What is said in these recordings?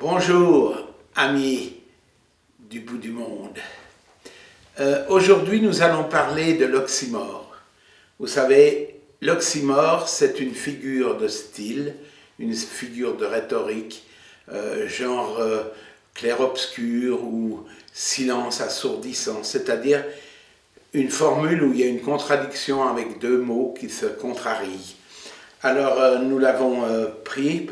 Bonjour, amis du bout du monde. Aujourd'hui, nous allons parler de l'oxymore. Vous savez, l'oxymore, c'est une figure de style, une figure de rhétorique, genre clair-obscur ou silence assourdissant, c'est-à-dire une formule où il y a une contradiction avec deux mots qui se contrarient. Alors, nous l'avons pris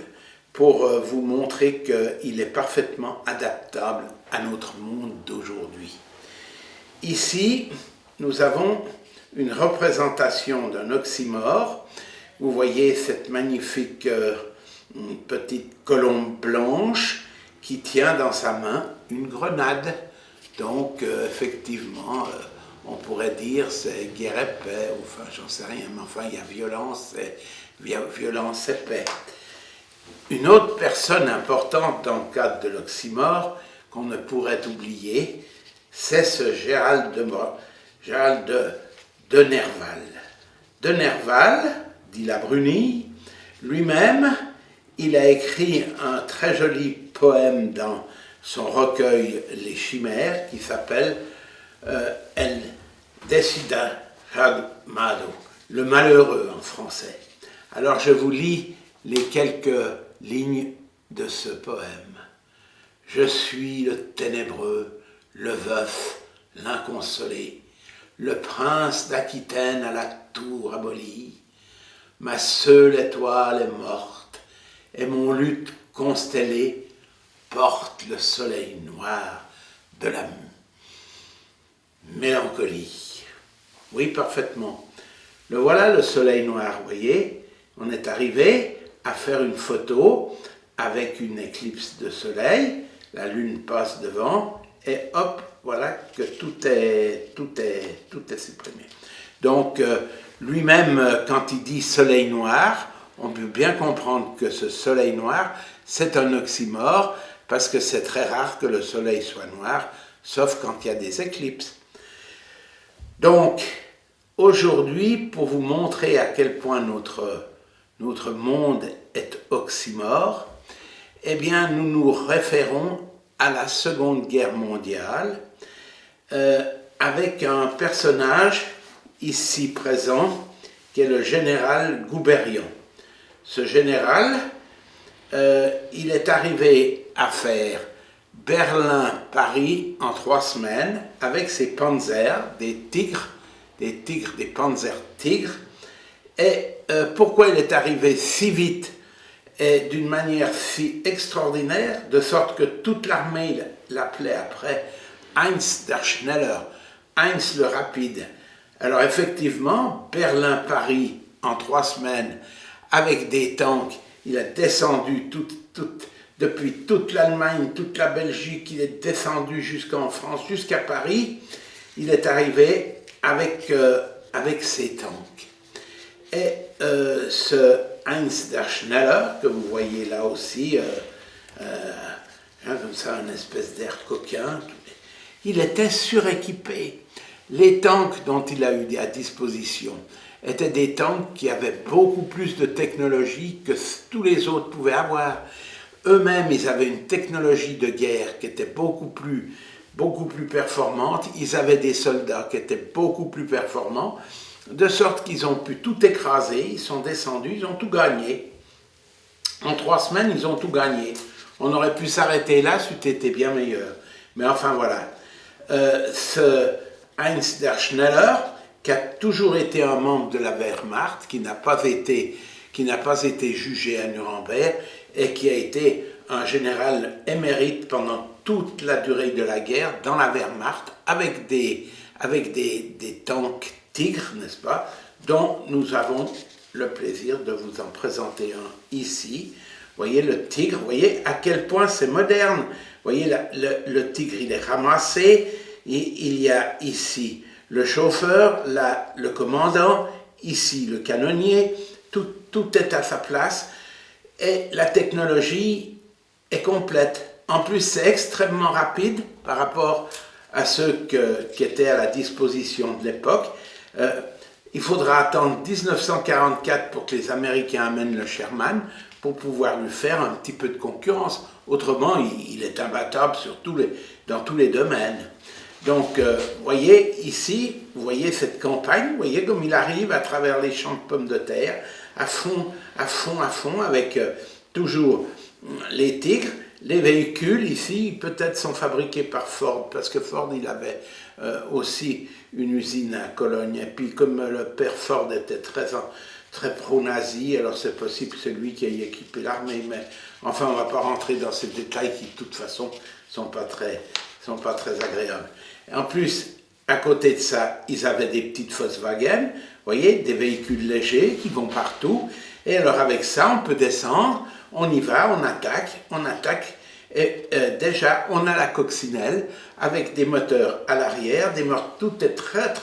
pour vous montrer qu'il est parfaitement adaptable à notre monde d'aujourd'hui. Ici, nous avons une représentation d'un oxymore. Vous voyez cette magnifique petite colombe blanche qui tient dans sa main une grenade. Donc, effectivement, on pourrait dire c'est guerre et paix, enfin, j'en sais rien, mais enfin, il y a violence et paix. Une autre personne importante dans le cadre de l'oxymore, qu'on ne pourrait oublier, c'est ce Gérald de Nerval. De Nerval, dit la Brunille, lui-même, il a écrit un très joli poème dans son recueil Les Chimères, qui s'appelle El Desiderato, le malheureux en français. Alors je vous lis les quelques lignes de ce poème. Je suis le ténébreux, le veuf, l'inconsolé, le prince d'Aquitaine à la tour abolie. Ma seule étoile est morte, et mon luth constellé porte le soleil noir de la mélancolie. Oui, parfaitement. Le voilà le soleil noir, vous voyez, on est arrivé à faire une photo avec une éclipse de soleil, la lune passe devant, et hop, voilà que tout est supprimé. Donc, lui-même, quand il dit soleil noir, on peut bien comprendre que ce soleil noir, c'est un oxymore, parce que c'est très rare que le soleil soit noir, sauf quand il y a des éclipses. Donc, aujourd'hui, pour vous montrer à quel point notre monde est oxymore, eh bien, nous nous référons à la Seconde Guerre mondiale avec un personnage ici présent qui est le général Goubriand. Ce général, il est arrivé à faire Berlin-Paris en 3 semaines avec ses panzers, des panzers tigres. Et pourquoi il est arrivé si vite et d'une manière si extraordinaire, de sorte que toute l'armée l'appelait après Heinz der Schneller, Heinz le rapide. Alors effectivement, Berlin-Paris en 3 semaines, avec des tanks, il a descendu depuis toute l'Allemagne, toute la Belgique, il est descendu jusqu'en France, jusqu'à Paris, il est arrivé avec ses tanks. Et ce Heinz der Schneller, que vous voyez là aussi, comme ça, une espèce d'air coquin, il était suréquipé. Les tanks dont il a eu à disposition étaient des tanks qui avaient beaucoup plus de technologie que tous les autres pouvaient avoir. Eux-mêmes, ils avaient une technologie de guerre qui était beaucoup plus performante. Ils avaient des soldats qui étaient beaucoup plus performants, de sorte qu'ils ont pu tout écraser, ils sont descendus, ils ont tout gagné. En 3 semaines, ils ont tout gagné. On aurait pu s'arrêter là, c'eût été bien meilleur. Mais enfin voilà, ce Heinz der Schneller, qui a toujours été un membre de la Wehrmacht, qui n'a pas été jugé à Nuremberg, et qui a été un général émérite pendant toute la durée de la guerre dans la Wehrmacht, avec des tanks tigres, n'est-ce pas, dont nous avons le plaisir de vous en présenter un ici. Vous voyez le tigre, vous voyez à quel point c'est moderne. Vous voyez le tigre, il est ramassé, et il y a ici le chauffeur, là le commandant, ici le canonnier, tout est à sa place, et la technologie est complète. En plus, c'est extrêmement rapide par rapport à ceux qui étaient à la disposition de l'époque. Il faudra attendre 1944 pour que les Américains amènent le Sherman pour pouvoir lui faire un petit peu de concurrence. Autrement, il est imbattable dans tous les domaines. Donc, vous voyez ici, vous voyez cette campagne, vous voyez comme il arrive à travers les champs de pommes de terre, à fond, avec toujours les Tigres. Les véhicules ici, peut-être sont fabriqués par Ford, parce que Ford, il avait aussi une usine à Cologne. Et puis, comme le père Ford était très pro-nazi, alors c'est possible que c'est lui qui ait équipé l'armée. Mais enfin, on ne va pas rentrer dans ces détails qui, de toute façon, ne sont pas très agréables. Et en plus, à côté de ça, ils avaient des petites Volkswagen, vous voyez, des véhicules légers qui vont partout. Et alors, avec ça, on peut descendre. On y va, on attaque, et déjà on a la coccinelle avec des moteurs à l'arrière, tout est très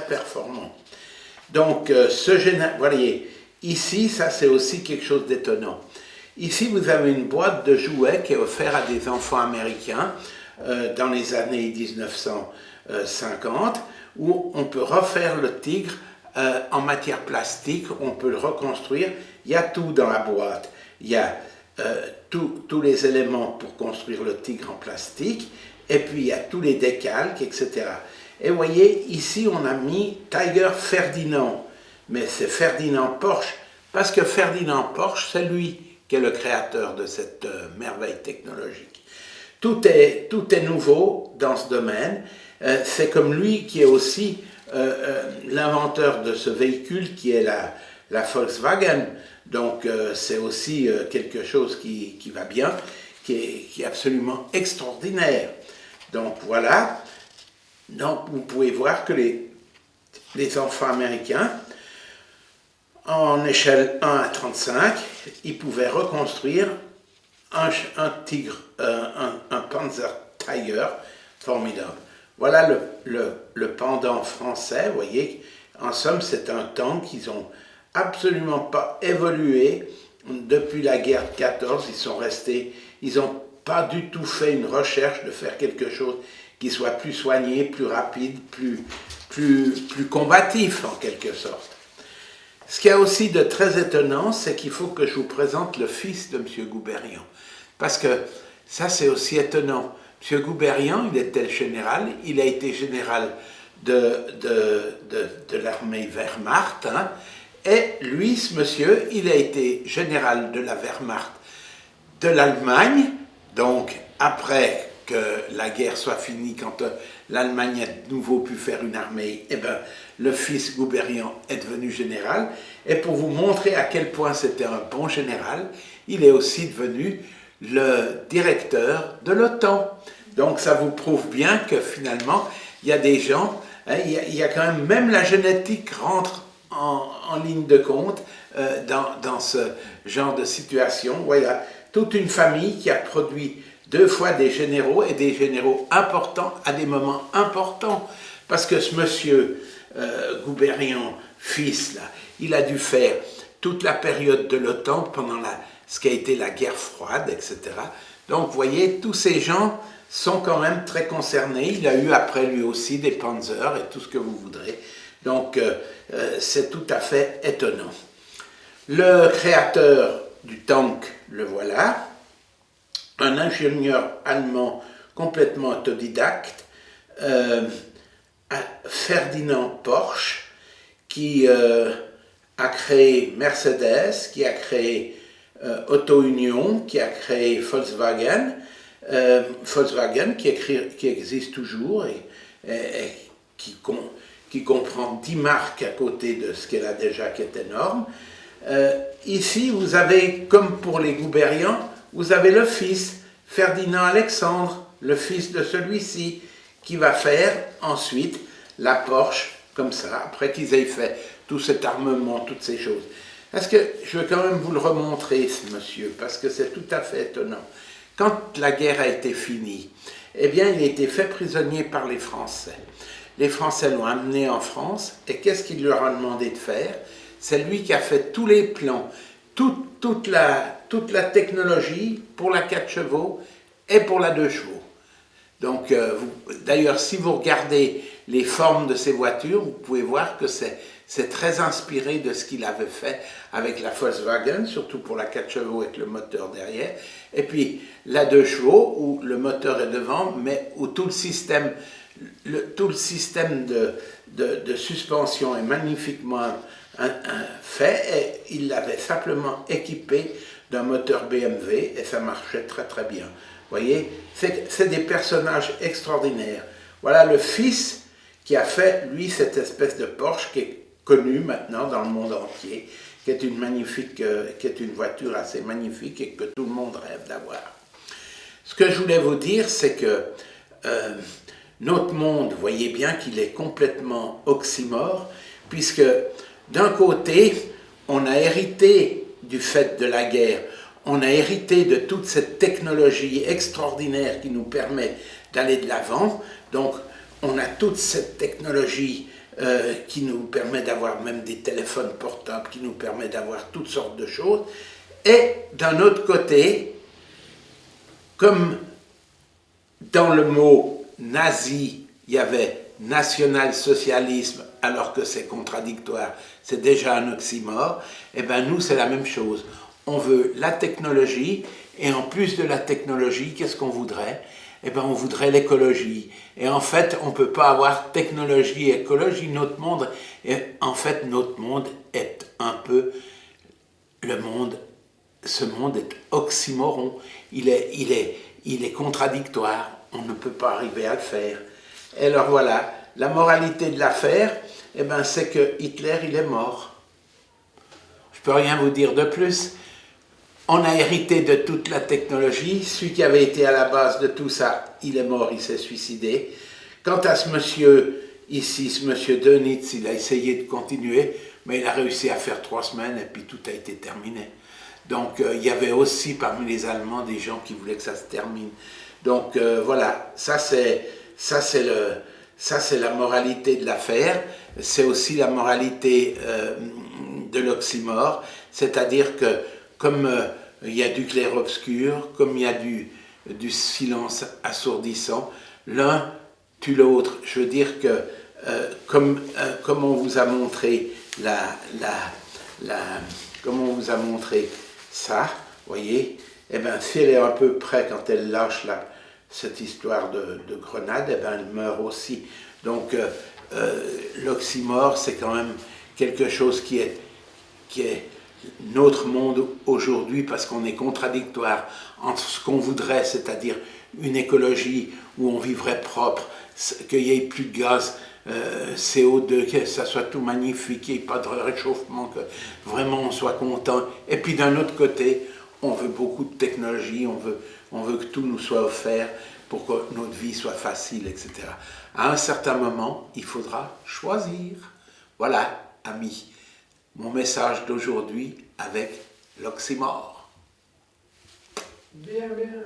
performant. Donc voyez, ici ça c'est aussi quelque chose d'étonnant. Ici vous avez une boîte de jouets qui est offerte à des enfants américains dans les années 1950 où on peut refaire le tigre en matière plastique, on peut le reconstruire, il y a tout dans la boîte. Il y a tous les éléments pour construire le tigre en plastique, et puis il y a tous les décalques, etc. Et vous voyez, ici on a mis Tiger Ferdinand, mais c'est Ferdinand Porsche, parce que Ferdinand Porsche, c'est lui qui est le créateur de cette merveille technologique. Tout est nouveau dans ce domaine, c'est comme lui qui est aussi l'inventeur de ce véhicule qui est la Volkswagen. Donc c'est aussi quelque chose qui va bien, qui est absolument extraordinaire. Donc voilà, donc vous pouvez voir que les enfants américains, en échelle 1 à 35, ils pouvaient reconstruire un tigre, un Panzer Tiger formidable. Voilà le pendant français, vous voyez, en somme c'est un tank qu'ils ont absolument pas évolué depuis la guerre de 14, ils n'ont pas du tout fait une recherche de faire quelque chose qui soit plus soigné, plus rapide, plus combatif en quelque sorte. Ce qu'il y a aussi de très étonnant, c'est qu'il faut que je vous présente le fils de M. Gouberian, parce que ça c'est aussi étonnant. M. Gouberian, il était général, il a été général de l'armée Wehrmacht, hein. Et lui, ce monsieur, il a été général de la Wehrmacht de l'Allemagne, donc après que la guerre soit finie, quand l'Allemagne a de nouveau pu faire une armée, eh ben, le fils Gouberian est devenu général. Et pour vous montrer à quel point c'était un bon général, il est aussi devenu le directeur de l'OTAN. Donc ça vous prouve bien que finalement, il y a des gens, hein, il y a quand même la génétique rentre en ligne de compte dans ce genre de situation. Voilà, toute une famille qui a produit 2 fois des généraux et des généraux importants à des moments importants. Parce que ce monsieur Gouberian, fils, là, il a dû faire toute la période de l'OTAN pendant ce qui a été la guerre froide, etc. Donc, vous voyez, tous ces gens sont quand même très concernés. Il a eu après lui aussi des Panzers et tout ce que vous voudrez. Donc, c'est tout à fait étonnant. Le créateur du tank, le voilà, un ingénieur allemand complètement autodidacte, Ferdinand Porsche, qui a créé Mercedes, qui a créé Auto Union, qui a créé Volkswagen, qui existe toujours et qui comprend 10 marques à côté de ce qu'elle a déjà, qui est énorme. Ici, vous avez, comme pour les Gouberian, vous avez le fils, Ferdinand Alexandre, le fils de celui-ci, qui va faire ensuite la Porsche, comme ça, après qu'ils aient fait tout cet armement, toutes ces choses. Parce que je veux quand même vous le remontrer, ce monsieur, parce que c'est tout à fait étonnant. Quand la guerre a été finie, eh bien, il a été fait prisonnier par les Français. Les Français l'ont amené en France, et qu'est-ce qu'il leur a demandé de faire? C'est lui qui a fait tous les plans, toute la technologie pour la 4 chevaux et pour la 2 chevaux. Donc, d'ailleurs, si vous regardez les formes de ces voitures, vous pouvez voir que c'est c'est très inspiré de ce qu'il avait fait avec la Volkswagen, surtout pour la 4 chevaux avec le moteur derrière. Et puis la 2 chevaux, où le moteur est devant, mais où tout le système, de suspension est magnifiquement fait. Et il l'avait simplement équipé d'un moteur BMW et ça marchait très très bien. Vous voyez, c'est des personnages extraordinaires. Voilà le fils qui a fait, lui, cette espèce de Porsche qui est connue maintenant dans le monde entier, qui est une voiture assez magnifique et que tout le monde rêve d'avoir. Ce que je voulais vous dire, c'est que notre monde, vous voyez bien qu'il est complètement oxymore, puisque d'un côté, on a hérité du fait de la guerre, on a hérité de toute cette technologie extraordinaire qui nous permet d'aller de l'avant. Donc, on a toute cette technologie qui nous permet d'avoir même des téléphones portables, qui nous permet d'avoir toutes sortes de choses. Et d'un autre côté, comme dans le mot nazi, il y avait national-socialisme, alors que c'est contradictoire, c'est déjà un oxymore, et bien nous c'est la même chose. On veut la technologie, et en plus de la technologie, qu'est-ce qu'on voudrait? Eh bien, on voudrait l'écologie. Et en fait, on ne peut pas avoir technologie et écologie. Notre monde est un peu le monde. Ce monde est oxymoron. Il est contradictoire. On ne peut pas arriver à le faire. Et alors voilà, la moralité de l'affaire, eh ben, c'est que Hitler, il est mort. Je ne peux rien vous dire de plus. On a hérité de toute la technologie. Celui qui avait été à la base de tout ça, il est mort, il s'est suicidé. Quant à ce monsieur ici, ce monsieur Dönitz, il a essayé de continuer, mais il a réussi à faire 3 semaines et puis tout a été terminé. Donc il y avait aussi parmi les Allemands des gens qui voulaient que ça se termine. Donc voilà, ça c'est la moralité de l'affaire. C'est aussi la moralité de l'oxymore, c'est-à-dire que comme il y a du clair-obscur, comme il y a du silence assourdissant, l'un tue l'autre. Je veux dire que comme on vous a montré comme on vous a montré ça, voyez, eh bien si elle est un peu près quand elle lâche cette histoire de grenade, eh bien elle meurt aussi. Donc l'oxymore, c'est quand même quelque chose qui est notre monde aujourd'hui, parce qu'on est contradictoire entre ce qu'on voudrait, c'est-à-dire une écologie où on vivrait propre, qu'il n'y ait plus de gaz, CO2, que ça soit tout magnifique, qu'il n'y ait pas de réchauffement, que vraiment on soit content. Et puis d'un autre côté, on veut beaucoup de technologie, on veut que tout nous soit offert pour que notre vie soit facile, etc. À un certain moment, il faudra choisir. Voilà, amis. Mon message d'aujourd'hui avec l'oxymore. Bien, bien.